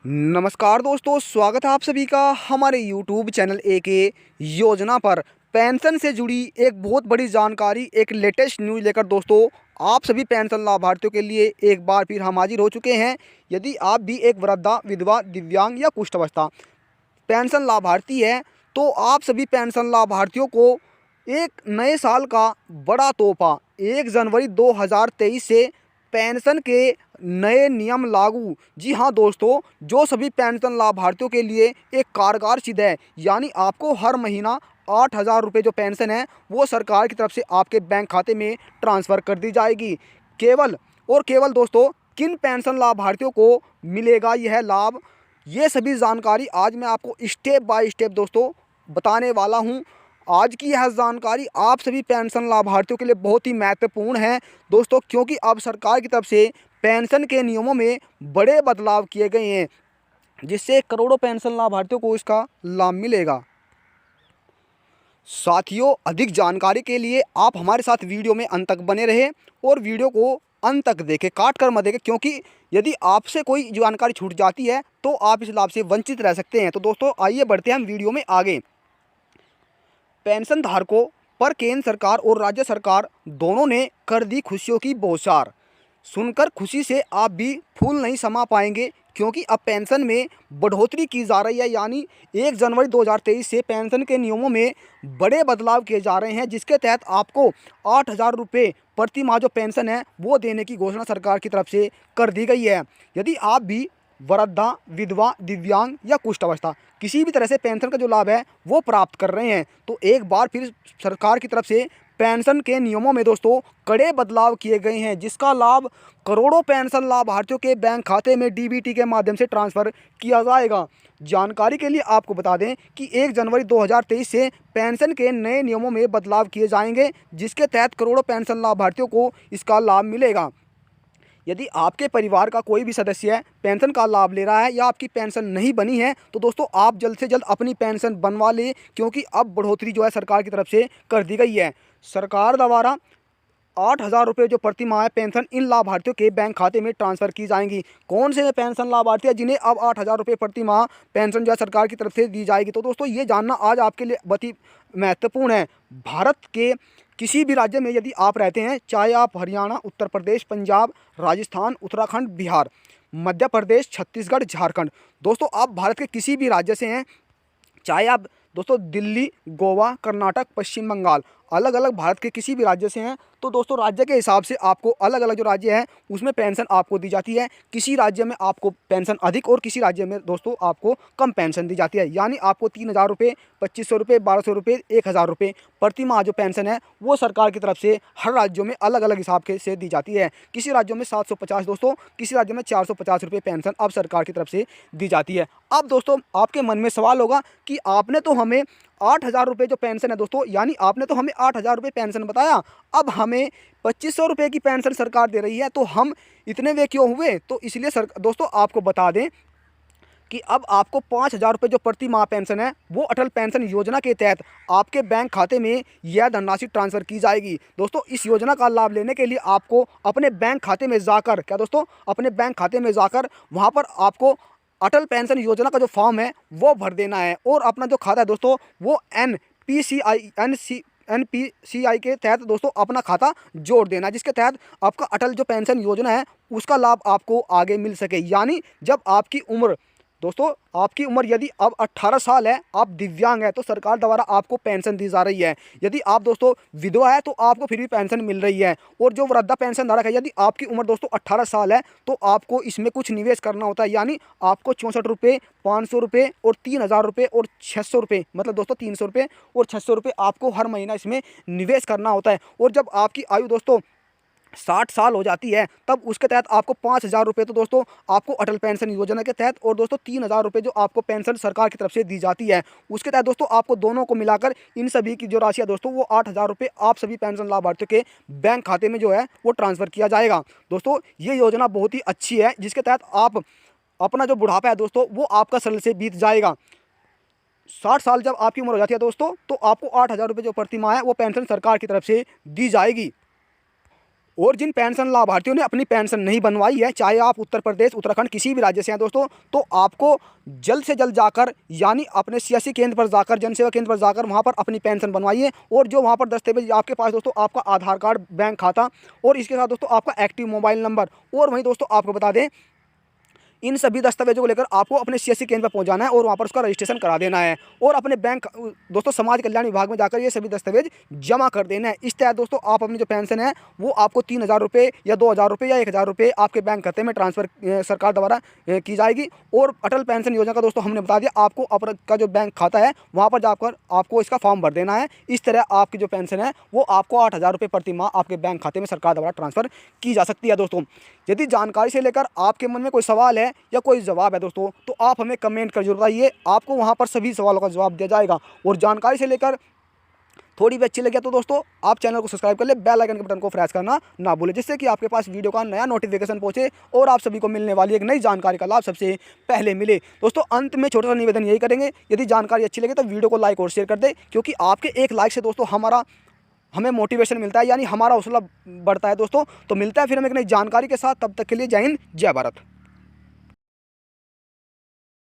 नमस्कार दोस्तों, स्वागत है आप सभी का हमारे YouTube चैनल ए योजना पर। पेंशन से जुड़ी एक बहुत बड़ी जानकारी, एक लेटेस्ट न्यूज़ लेकर दोस्तों आप सभी पेंशन लाभार्थियों के लिए एक बार फिर हम हाजिर हो चुके हैं। यदि आप भी एक वृद्धा, विधवा, दिव्यांग या कुष्ठ अवस्था पेंशन लाभार्थी है तो आप सभी पेंशन लाभार्थियों को एक नए साल का बड़ा तोहफा 1 जनवरी 2023 से पेंशन के नए नियम लागू। जी हाँ दोस्तों, जो सभी पेंशन लाभार्थियों के लिए एक कारगर सिद्ध है, यानी आपको हर महीना 8,000 रुपये जो पेंशन है वो सरकार की तरफ से आपके बैंक खाते में ट्रांसफ़र कर दी जाएगी। केवल और केवल दोस्तों किन पेंशन लाभार्थियों को मिलेगा यह लाभ, ये सभी जानकारी आज मैं आपको स्टेप बाय स्टेप दोस्तों बताने वाला हूँ। आज की यह जानकारी आप सभी पेंशन लाभार्थियों के लिए बहुत ही महत्वपूर्ण है दोस्तों, क्योंकि अब सरकार की तरफ से पेंशन के नियमों में बड़े बदलाव किए गए हैं, जिससे करोड़ों पेंशन लाभार्थियों को इसका लाभ मिलेगा। साथियों, अधिक जानकारी के लिए आप हमारे साथ वीडियो में अंत तक बने रहें और वीडियो को अंत तक देखें, काट कर मत देखें, क्योंकि यदि आपसे कोई जानकारी छूट जाती है तो आप इस लाभ से वंचित रह सकते हैं। तो दोस्तों आइए बढ़ते हैं हम वीडियो में आगे। पेंशन धारकों पर केंद्र सरकार और राज्य सरकार दोनों ने कर दी खुशियों की बौछार। सुनकर खुशी से आप भी फूल नहीं समा पाएंगे, क्योंकि अब पेंशन में बढ़ोतरी की जा रही है। यानी 1 जनवरी 2023 से पेंशन के नियमों में बड़े बदलाव किए जा रहे हैं, जिसके तहत आपको 8,000 रुपये प्रति माह जो पेंशन है वो देने की घोषणा सरकार की तरफ से कर दी गई है। यदि आप भी वृद्धा, विधवा, दिव्यांग या कुष्ठ अवस्था किसी भी तरह से पेंशन का जो लाभ है वो प्राप्त कर रहे हैं, तो एक बार फिर सरकार की तरफ से पेंशन के नियमों में दोस्तों कड़े बदलाव किए गए हैं, जिसका लाभ करोड़ों पेंशन लाभार्थियों के बैंक खाते में डीबीटी के माध्यम से ट्रांसफ़र किया जाएगा। जानकारी के लिए आपको बता दें कि 1 जनवरी 2023 से पेंशन के नए नियमों में बदलाव किए जाएंगे, जिसके तहत करोड़ों पेंशन लाभार्थियों को इसका लाभ मिलेगा। यदि आपके परिवार का कोई भी सदस्य पेंशन का लाभ ले रहा है या आपकी पेंशन नहीं बनी है, तो दोस्तों आप जल्द से जल्द अपनी पेंशन बनवा लें, क्योंकि अब बढ़ोतरी जो है सरकार की तरफ से कर दी गई है। सरकार द्वारा 8,000 रुपये जो प्रति माह पेंशन इन लाभार्थियों के बैंक खाते में ट्रांसफ़र की जाएंगी। कौन से पेंशन लाभार्थी है जिन्हें अब 8,000 रुपये प्रति माह पेंशन जो है सरकार की तरफ से दी जाएगी? तो दोस्तों ये जानना आज आपके लिए बहुत ही महत्वपूर्ण है। भारत के किसी भी राज्य में यदि आप रहते हैं, चाहे आप हरियाणा, उत्तर प्रदेश, पंजाब, राजस्थान, उत्तराखंड, बिहार, मध्य प्रदेश, छत्तीसगढ़, झारखंड, दोस्तों आप भारत के किसी भी राज्य से हैं, चाहे आप दोस्तों दिल्ली, गोवा, कर्नाटक, पश्चिम बंगाल, अलग अलग भारत के किसी भी राज्य से हैं, तो दोस्तों राज्य के हिसाब से आपको अलग अलग जो राज्य हैं उसमें पेंशन आपको दी जाती है। किसी राज्य में आपको पेंशन अधिक और किसी राज्य में दोस्तों आपको कम पेंशन दी जाती है। यानी आपको 3,000 रुपये, 2,500 रुपये, 1,200 रुपये, 1,000 रुपये प्रति माह जो पेंशन है वो सरकार की तरफ से हर राज्यों में अलग अलग हिसाब के से दी जाती है। किसी राज्यों में 750 दोस्तों, किसी राज्य में 450 रुपये पेंशन अब सरकार की तरफ से दी जाती है। अब दोस्तों आपके मन में सवाल होगा कि आपने तो हमें 8,000 रुपये जो पेंशन है दोस्तों, यानी आपने तो हमें 8,000 रुपये पेंशन बताया, अब हमें 2,500 रुपये की पेंशन सरकार दे रही है, तो हम इतने वे क्यों हुए? तो इसलिए दोस्तों आपको बता दें कि अब आपको 5,000 रुपये जो प्रति माह पेंशन है वो अटल पेंशन योजना के तहत आपके बैंक खाते में यह धनराशि ट्रांसफ़र की जाएगी। दोस्तों इस योजना का लाभ लेने के लिए आपको अपने बैंक खाते में जाकर, क्या दोस्तों, अपने बैंक खाते में जाकर वहाँ पर आपको अटल पेंशन योजना का जो फॉर्म है वो भर देना है, और अपना जो खाता है दोस्तों वो एनपीसीआई के तहत दोस्तों अपना खाता जोड़ देना, जिसके तहत आपका अटल जो पेंशन योजना है उसका लाभ आपको आगे मिल सके। यानी जब आपकी उम्र दोस्तों, आपकी उम्र यदि अब 18 साल है, आप दिव्यांग है, तो सरकार द्वारा आपको पेंशन दी जा रही है। यदि आप दोस्तों विधवा है तो आपको फिर भी पेंशन मिल रही है। और जो वृद्धा पेंशन धारक है, यदि आपकी उम्र दोस्तों 18 साल है तो आपको इसमें कुछ निवेश करना होता है। यानी आपको 64 रुपये, 500 रुपये और 3,000 रुपये और 600 रुपये, मतलब दोस्तों 300 रुपये और 600 रुपये आपको हर महीना इसमें निवेश करना होता है। और जब आपकी आयु दोस्तों 60 साल हो जाती है तब उसके तहत आपको 5,000 रुपये तो दोस्तों आपको अटल पेंशन योजना के तहत, और दोस्तों 3,000 रुपये जो आपको पेंशन सरकार की तरफ से दी जाती है उसके तहत दोस्तों आपको दोनों को मिलाकर इन सभी की जो राशि है दोस्तों वो 8,000 रुपये आप सभी पेंशन लाभार्थियों के बैंक खाते में जो है वो ट्रांसफ़र किया जाएगा। दोस्तों ये योजना बहुत ही अच्छी है, जिसके तहत आप अपना जो बुढ़ापा है दोस्तों वो आपका सरल से बीत जाएगा। 60 साल जब आपकी उम्र हो जाती है दोस्तों तो आपको 8,000 रुपये जो प्रति माह है वो पेंशन सरकार की तरफ से दी जाएगी। और जिन पेंशन लाभार्थियों ने अपनी पेंशन नहीं बनवाई है, चाहे आप उत्तर प्रदेश, उत्तराखंड किसी भी राज्य से हैं दोस्तों, तो आपको जल्द से जल्द जाकर यानी अपने सीएससी केंद्र पर जाकर, जनसेवा केंद्र पर जाकर वहां पर अपनी पेंशन बनवाइए। और जो वहां पर दस्तावेज आपके पास दोस्तों, आपका आधार कार्ड, बैंक खाता और इसके साथ दोस्तों आपका एक्टिव मोबाइल नंबर। और वहीं दोस्तों आपको बता दें, इन सभी दस्तावेजों को लेकर आपको अपने सीएससी केंद्र पर पहुंचाना है और वहां पर उसका रजिस्ट्रेशन करा देना है और अपने बैंक दोस्तों समाज कल्याण विभाग में जाकर ये सभी दस्तावेज जमा कर देना है। इस तहत दोस्तों आप अपनी जो पेंशन है वो आपको 3,000 रुपये या 2,000 रुपये या 1,000 रुपये आपके बैंक खाते में ट्रांसफ़र सरकार द्वारा की जाएगी। और अटल पेंशन योजना का दोस्तों हमने बता दिया, आपको आपका जो बैंक खाता है वहाँ पर जाकर आपको इसका फॉर्म भर देना है। इस तरह आपकी जो पेंशन है वो आपको 8,000 रुपये प्रति माह आपके बैंक खाते में सरकार द्वारा ट्रांसफ़र की जा सकती है। दोस्तों यदि जानकारी से लेकर आपके मन में कोई सवाल है या कोई जवाब है दोस्तों, तो आप हमें कमेंट कर जरूर बताइए, आपको वहां पर सभी सवालों का जवाब दिया जाएगा। और जानकारी से लेकर थोड़ी भी अच्छी लगे तो दोस्तों आप चैनल को सब्सक्राइब कर ले, बेल आइकन के बटन को प्रेस करना ना भूलें, जिससे कि आपके पास वीडियो का नया नोटिफिकेशन पहुंचे और आप सभी को मिलने वाली एक नई जानकारी का लाभ सबसे पहले मिले। दोस्तों अंत में छोटा सा निवेदन यही करेंगे, यदि जानकारी अच्छी लगे तो वीडियो को लाइक और शेयर कर दे, क्योंकि आपके एक लाइक से दोस्तों हमें मोटिवेशन मिलता है, यानी हमारा हौसला बढ़ता है दोस्तों। तो मिलता है फिर हम एक नई जानकारी के साथ, तब तक के लिए जय हिंद, जय भारत।